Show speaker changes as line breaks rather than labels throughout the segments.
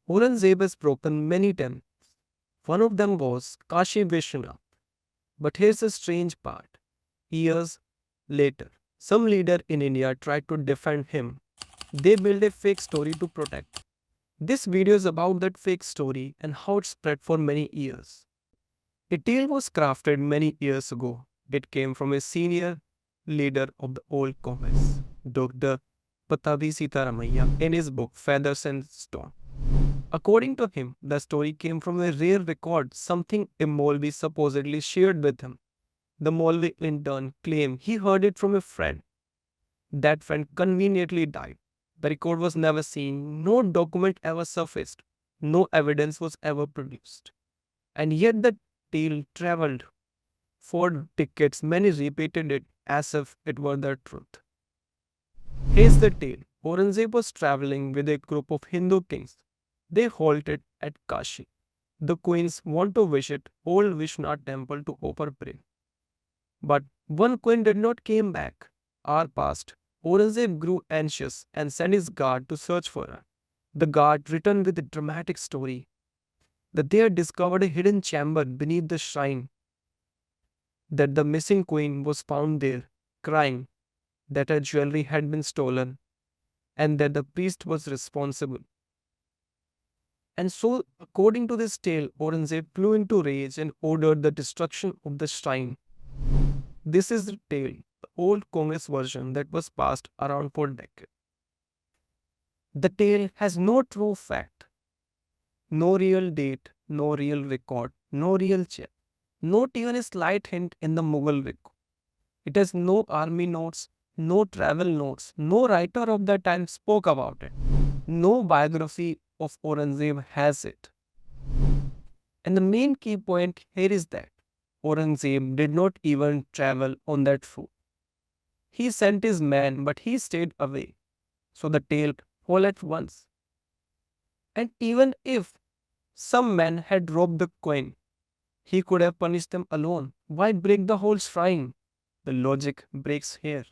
Aurangzeb has broken many temples. One of them was Kashi Vishwanath. But here's the strange part. Years later, some leader in India tried to defend him. They built a fake story to protect. This video is about that fake story and how it spread for many years. A tale was crafted many years ago. It came from a senior leader of the old Congress, Dr. Pattabhi Sitaramayya, in his book Feathers and Stone. According to him, the story came from a rare record, something a Maulvi supposedly shared with him. The Maulvi in turn claimed he heard it from a friend. That friend conveniently died. The record was never seen, no document ever surfaced, no evidence was ever produced. And yet the tale traveled. For decades, many repeated it as if it were the truth. Here's the tale. Aurangzeb was traveling with a group of Hindu kings. They halted at Kashi. The queens want to visit old Vishwanath temple to offer prayer. But one queen did not came back. Hour passed. Aurangzeb grew anxious and sent his guard to search for her. The guard returned with a dramatic story that they had discovered a hidden chamber beneath the shrine, that the missing queen was found there, crying, that her jewelry had been stolen, and that the priest was responsible. And so, according to this tale, Aurangzeb flew into rage and ordered the destruction of the shrine. This is the tale, the old Congress version that was passed around for decades. The tale has no true fact, no real date, no real record, no real check, not even a slight hint in the Mughal record. It has no army notes, no travel notes, no writer of the time spoke about it. No biography of Aurangzeb has it. And the main key point here is that Aurangzeb did not even travel on that route. He sent his men, but he stayed away. So the tale all at once. And even if some men had robbed the coin, he could have punished them alone. Why break the whole shrine? The logic breaks here.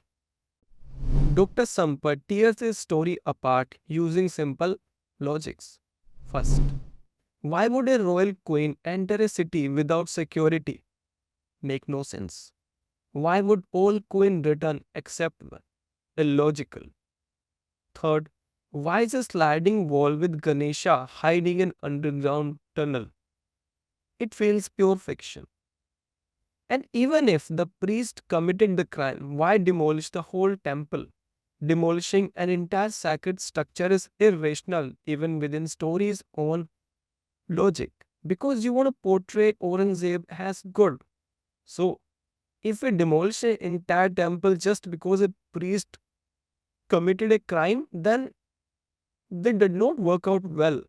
Dr. Sampath tears his story apart using simple logics. First, why would a royal queen enter a city without security? Make no sense. Why would all queen return except one? Illogical. Third, why is a sliding wall with Ganesha hiding in underground tunnel? It feels pure fiction. And even if the priest committed the crime, why demolish the whole temple? Demolishing an entire sacred structure is irrational even within stories' own logic. Because you want to portray Aurangzeb as good. So, if we demolish an entire temple just because a priest committed a crime, then they did not work out well.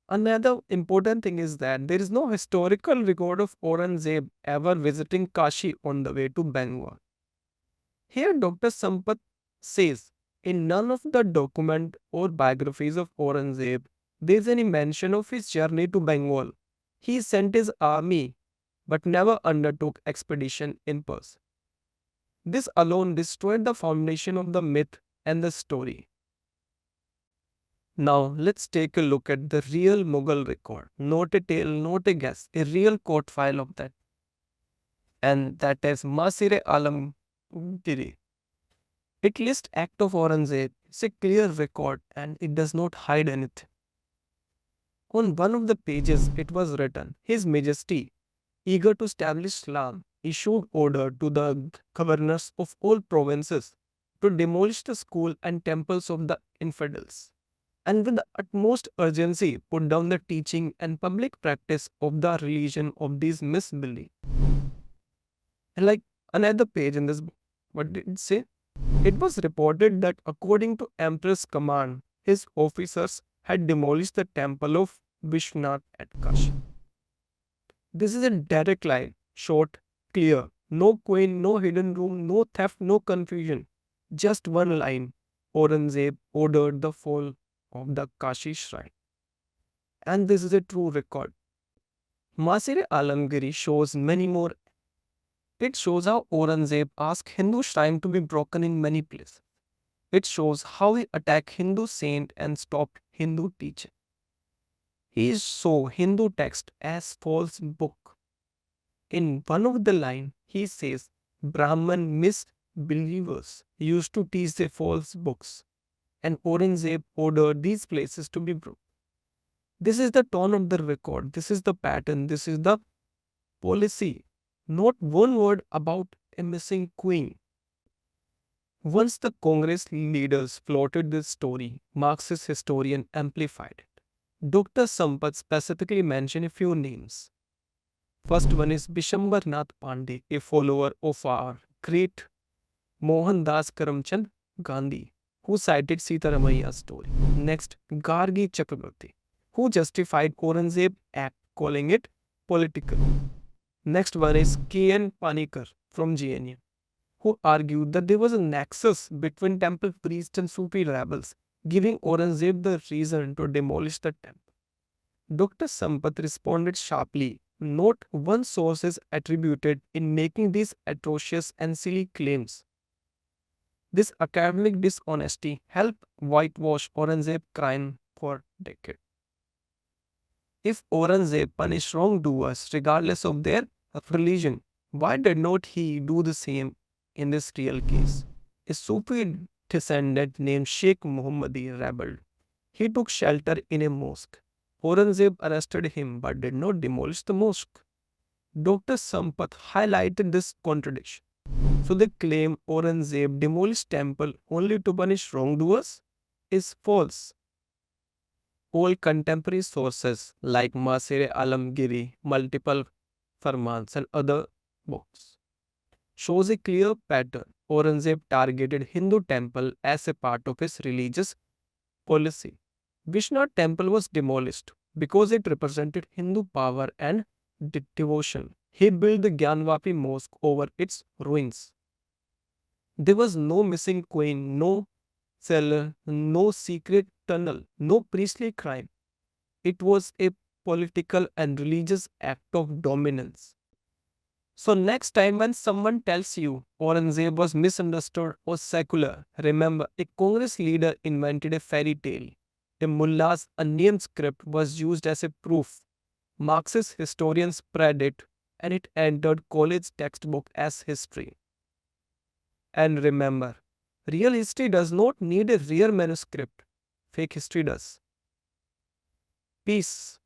Another important thing is that there is no historical record of Aurangzeb ever visiting Kashi on the way to Bengal. Here, Dr. Sampath says, in none of the document or biographies of Aurangzeb, there is any mention of his journey to Bengal. He sent his army, but never undertook expedition in person. This alone destroyed the foundation of the myth and the story. Now, let's take a look at the real Mughal record. Not a tale, not a guess, a real court file of that. And that is Maasir-i-Alamgiri. It lists act of Aurangzeb. It's a clear record and it does not hide anything. On one of the pages, it was written, His Majesty, eager to establish Islam, issued order to the governors of all provinces to demolish the school and temples of the infidels, and with the utmost urgency put down the teaching and public practice of the religion of these misbelief. And like another page in this book, what did it say? It was reported that according to Emperor's command, his officers had demolished the temple of Vishwanath at Kashi. This is a direct line, short, clear, no coin, no hidden room, no theft, no confusion. Just one line. Aurangzeb ordered the fall of the Kashi shrine. And this is a true record. Maasir-i-Alamgiri shows many more. It shows how Aurangzeb asked Hindu shrine to be broken in many places. It shows how he attacked Hindu saint and stopped Hindu teaching. He saw Hindu text as false book. In one of the line, he says, Brahman misbelievers used to teach the false books, and Aurangzeb ordered these places to be broken. This is the tone of the record, this is the pattern, this is the policy. Not one word about a missing queen. Once the Congress leaders floated this story, Marxist historian amplified it. Dr. Sampath specifically mentioned a few names. First one is Bishambarnath Pandey, a follower of our great Mohandas Karamchand Gandhi, who cited Sitaramayya's story. Next, Gargi Chakraborty, who justified Aurangzeb Act, calling it political. Next one is K.N. Panikar from JNU, who argued that there was a nexus between temple priests and Sufi rebels, giving Aurangzeb the reason to demolish the temple. Dr. Sampath responded sharply. Not one source is attributed in making these atrocious and silly claims. This academic dishonesty helped whitewash Aurangzeb's crime for decades. If Aurangzeb punished wrongdoers regardless of their religion, why did not he do the same in this real case? A Sufi descendant named Sheikh Muhammadi rebelled. He took shelter in a mosque. Aurangzeb arrested him but did not demolish the mosque. Dr. Sampath highlighted this contradiction. So the claim Aurangzeb demolished temple only to punish wrongdoers is false. All contemporary sources like Maasir-i-Alamgiri, multiple Farmans and other books shows a clear pattern. Aurangzeb targeted Hindu temple as a part of his religious policy. Vishwanath temple was demolished because it represented Hindu power and devotion. He built the Gyanvapi mosque over its ruins. There was no missing queen, no cellar, no secret tunnel, no priestly crime. It was a political and religious act of dominance. So next time when someone tells you Aurangzeb was misunderstood or secular, remember a Congress leader invented a fairy tale. A mullah's unnamed script was used as a proof. Marxist historians spread it and it entered college textbook as history. And remember, real history does not need a rare manuscript. Fake history does. Peace.